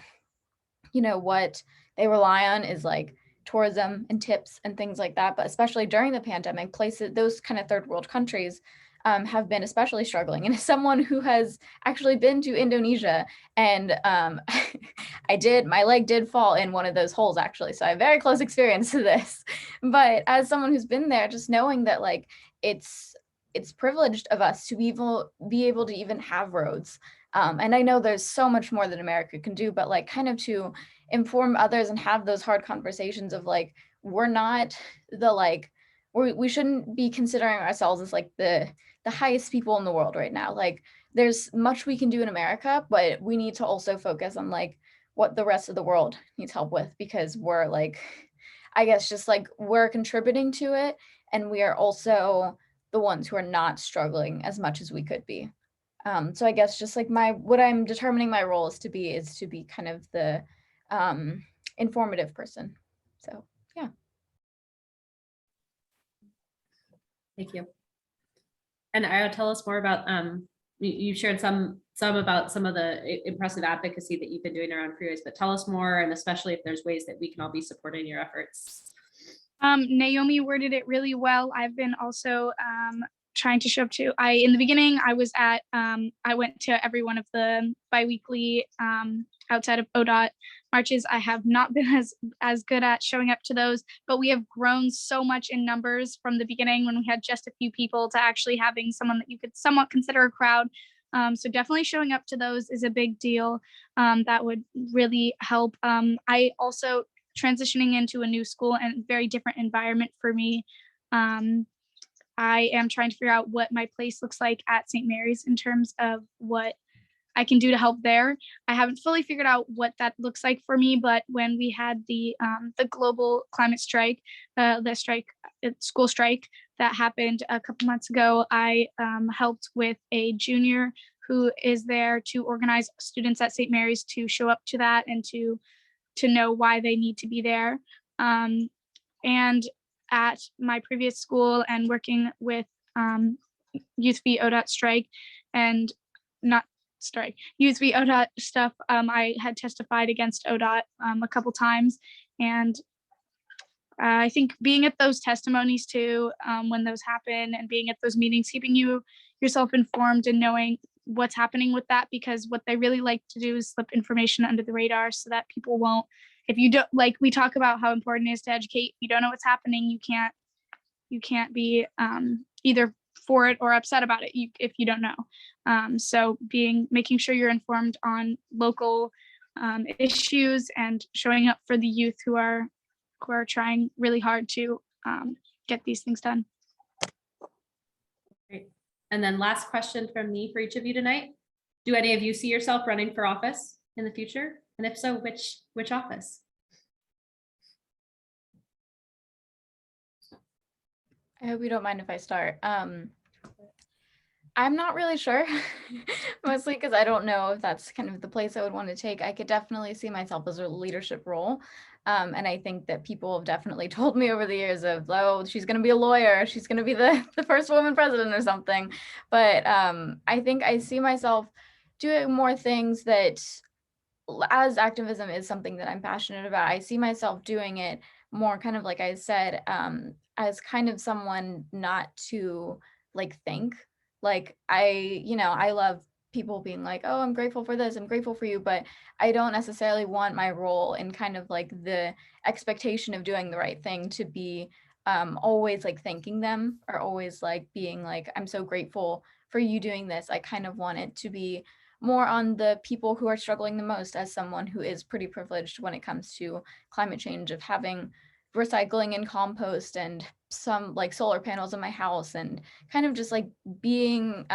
what they rely on is like tourism and tips and things like that. But especially during the pandemic, those kind of third world countries have been especially struggling. And as someone who has actually been to Indonesia, and my leg did fall in one of those holes actually, so I have very close experience to this. But as someone who's been there, just knowing that like it's privileged of us to be able to even have roads. And I know there's so much more that America can do, but like kind of to inform others and have those hard conversations of like, we're not the like, we shouldn't be considering ourselves as like the highest people in the world right now. Like there's much we can do in America, but we need to also focus on like what the rest of the world needs help with, because we're like, I guess just like we're contributing to it, and we are also the ones who are not struggling as much as we could be. So I guess just like what I'm determining my role is to be kind of the informative person. So yeah. Thank you. And Io, tell us more about, you shared some about some of the impressive advocacy that you've been doing around freeways, but tell us more, and especially if there's ways that we can all be supporting your efforts. Naomi worded it really well. I've been also trying to show up to, in the beginning, I was at, I went to every one of the biweekly outside of Odot marches. I have not been as good at showing up to those, but we have grown so much in numbers from the beginning when we had just a few people to actually having someone that you could somewhat consider a crowd. So definitely showing up to those is a big deal. That would really help. I also transitioning into a new school and very different environment for me. I am trying to figure out what my place looks like at St. Mary's in terms of what I can do to help there. I haven't fully figured out what that looks like for me, but when we had the global climate strike, school strike that happened a couple months ago, I helped with a junior who is there to organize students at St. Mary's to show up to that and to know why they need to be there. And at my previous school and working with Youth v. Odot strike and not strike, Youth v. Odot stuff, I had testified against Odot a couple times. And I think being at those testimonies too, when those happen, and being at those meetings, keeping yourself informed and knowing what's happening with that, because what they really like to do is slip information under the radar so that people won't, if you don't, like we talk about how important it is to educate, if you don't know what's happening, you can't be either for it or upset about it if you don't know. So making sure you're informed on local issues and showing up for the youth who are trying really hard to get these things done. Great. And then last question from me for each of you tonight. Do any of you see yourself running for office in the future? And if so, which office? I hope you don't mind if I start. I'm not really sure, mostly because I don't know if that's kind of the place I would want to take. I could definitely see myself as a leadership role. And I think that people have definitely told me over the years of, oh, she's going to be a lawyer, she's going to be the first woman president or something. But I think I see myself doing more things that, as activism is something that I'm passionate about, I see myself doing it more kind of like I said, as kind of someone not to like think. Like I love people being like, oh, I'm grateful for this, I'm grateful for you, but I don't necessarily want my role in kind of like the expectation of doing the right thing to be always like thanking them, or always like being like, I'm so grateful for you doing this. I kind of want it to be more on the people who are struggling the most, as someone who is pretty privileged when it comes to climate change, of having recycling and compost and some like solar panels in my house, and kind of just like being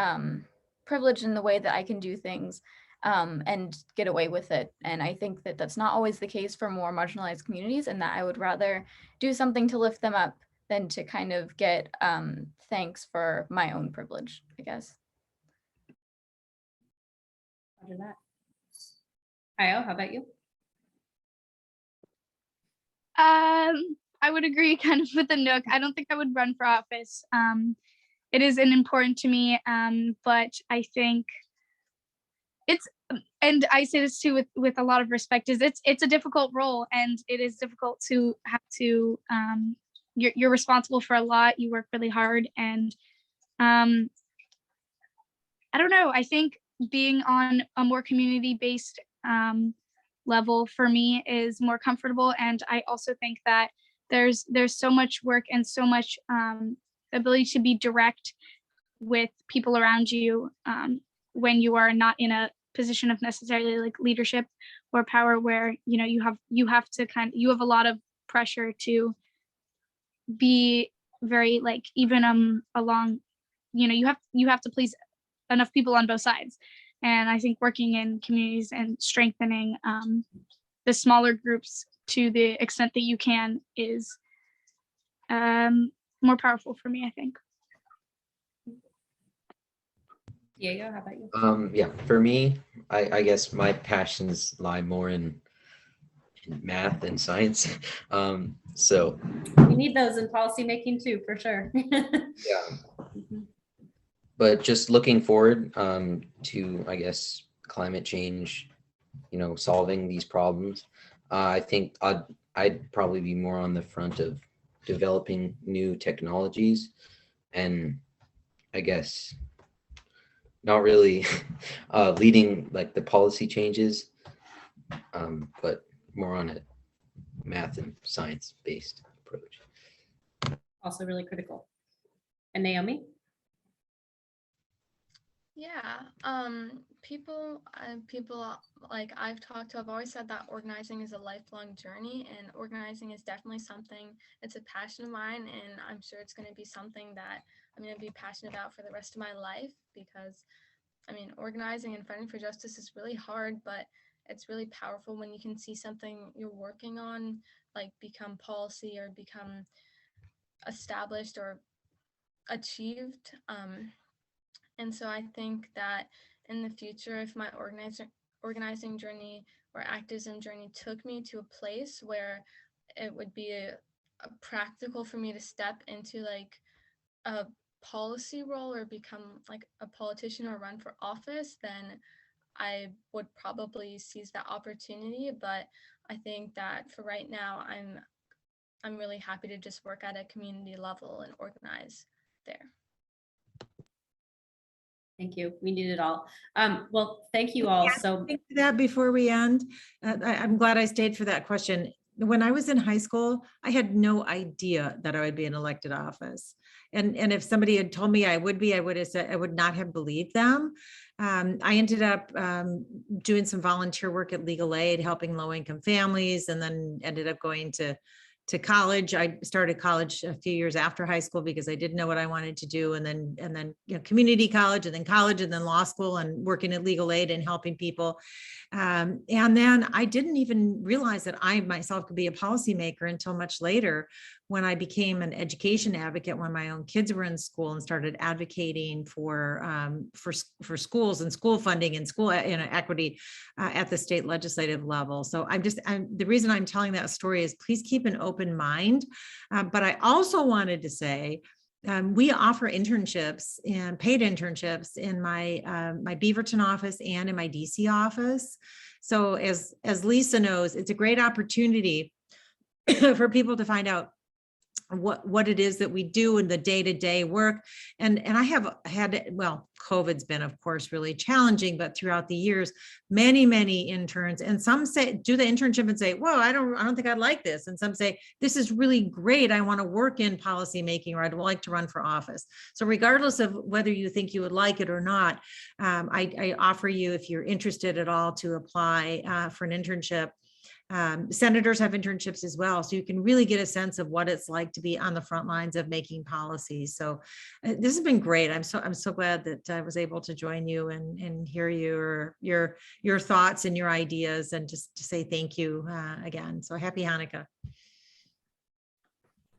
privileged in the way that I can do things and get away with it. And I think that that's not always the case for more marginalized communities, and that I would rather do something to lift them up than to kind of get thanks for my own privilege, I guess. Roger that. Io, how about you? I would agree kind of with the Nook. I don't think I would run for office. It is important to me, but I think it's, and I say this too with a lot of respect, is it's a difficult role, and it is difficult to have to, you're responsible for a lot, you work really hard, and I don't know, I think being on a more community-based level for me is more comfortable. And I also think that there's so much work and so much ability to be direct with people around you when you are not in a position of necessarily like leadership or power, where you have a lot of pressure to be very like even along, you have to please enough people on both sides. And I think working in communities and strengthening the smaller groups to the extent that you can is more powerful for me, I think. Diego, how about you? Yeah, for me, I guess my passions lie more in math and science. So We need those in policymaking too, for sure. yeah, but just looking forward to, I guess, climate change, solving these problems. I think I'd probably be more on the front of developing new technologies, and I guess not really leading like the policy changes, but more on a math and science based approach. Also really critical. And Naomi? Yeah, people like I've talked to, I've always said that organizing is a lifelong journey, and organizing is definitely something, it's a passion of mine, and I'm sure it's going to be something that I'm going to be passionate about for the rest of my life, because I mean, organizing and fighting for justice is really hard, but it's really powerful when you can see something you're working on like become policy or become established or achieved. And so I think that in the future, if my organizing journey or activism journey took me to a place where it would be a practical for me to step into like a policy role or become like a politician or run for office, then I would probably seize that opportunity. But I think that for right now, I'm really happy to just work at a community level and organize there. Thank you. We need it all. Well, thank you all. So that before we end, I'm glad I stayed for that question. When I was in high school, I had no idea that I would be in elected office. And if somebody had told me I would be, I would have said, I would not have believed them. I ended up doing some volunteer work at Legal Aid, helping low-income families, and then ended up going to college. I started college a few years after high school because I didn't know what I wanted to do. And then community college, and then college, and then law school, and working at Legal Aid and helping people. And then I didn't even realize that I myself could be a policymaker until much later, when I became an education advocate when my own kids were in school, and started advocating for schools and school funding and school equity at the state legislative level. So the reason I'm telling that story is please keep an open mind. But I also wanted to say, we offer internships and paid internships in my Beaverton office and in my DC office. So as Lisa knows, it's a great opportunity for people to find out what it is that we do in the day-to-day work. And I have had, well, COVID's been, of course, really challenging, but throughout the years, many interns, and some say, do the internship and say, whoa, I don't think I'd like this. And some say, this is really great. I want to work in policy making, or I'd like to run for office. So regardless of whether you think you would like it or not, I offer you, if you're interested at all, to apply for an internship. Senators have internships as well, so you can really get a sense of what it's like to be on the front lines of making policies. So this has been great. I'm so glad that I was able to join you and hear your thoughts and your ideas, and just to say thank you again. So happy Hanukkah.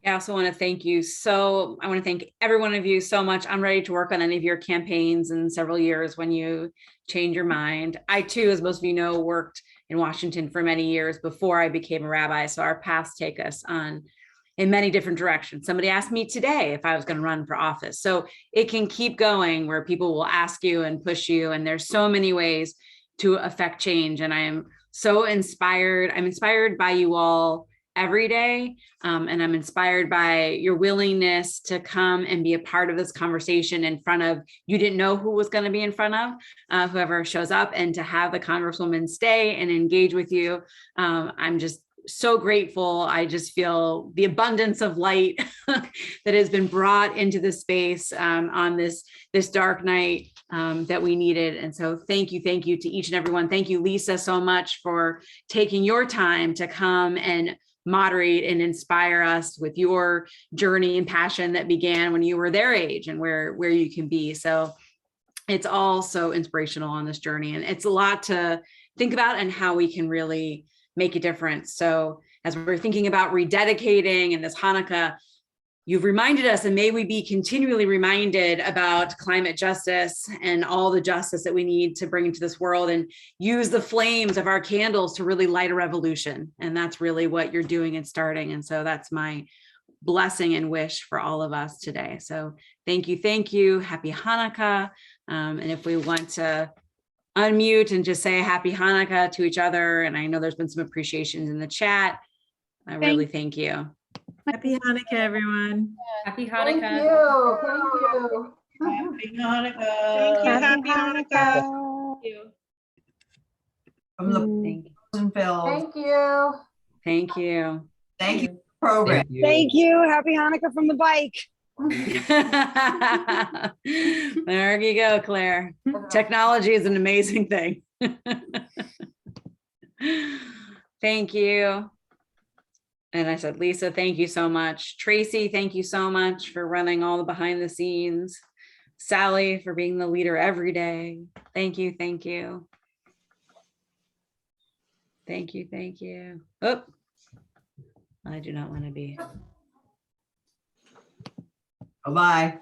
I also want to thank you. So I want to thank every one of you so much. I'm ready to work on any of your campaigns in several years when you change your mind. I too, as most of you know, worked in Washington for many years before I became a rabbi. So our paths take us on in many different directions. Somebody asked me today if I was going to run for office. So it can keep going, where people will ask you and push you. And there's so many ways to affect change. And I am so inspired. I'm inspired by you all every day. And I'm inspired by your willingness to come and be a part of this conversation in front of, you didn't know who was going to be in front of, whoever shows up, and to have the Congresswoman stay and engage with you. I'm just so grateful. I just feel the abundance of light that has been brought into this space on this dark night that we needed. And so thank you to each and everyone. Thank you, Lisa, so much for taking your time to come and moderate and inspire us with your journey and passion that began when you were their age and where you can be. So it's all so inspirational on this journey, and it's a lot to think about and how we can really make a difference. So as we're thinking about rededicating and this Hanukkah, you've reminded us, and may we be continually reminded about climate justice and all the justice that we need to bring into this world, and use the flames of our candles to really light a revolution. And that's really what you're doing and starting. And so that's my blessing and wish for all of us today. So thank you. Happy Hanukkah. And if we want to unmute and just say happy Hanukkah to each other. And I know there's been some appreciations in the chat. I really thank you. Happy Hanukkah, everyone. Happy Thank Hanukkah. you. Happy Hanukkah. Thank you. Happy Hanukkah. Thank you. From the Thank you. Frozenville. Thank you. Thank you. Thank you, program. Thank you. Happy Hanukkah from the bike. There you go, Claire. Technology is an amazing thing. Thank you. And I said, Lisa, thank you so much. Tracy, thank you so much for running all the behind the scenes. Sally, for being the leader every day. Thank you. Thank you. Oh, I do not want to be. Bye-bye.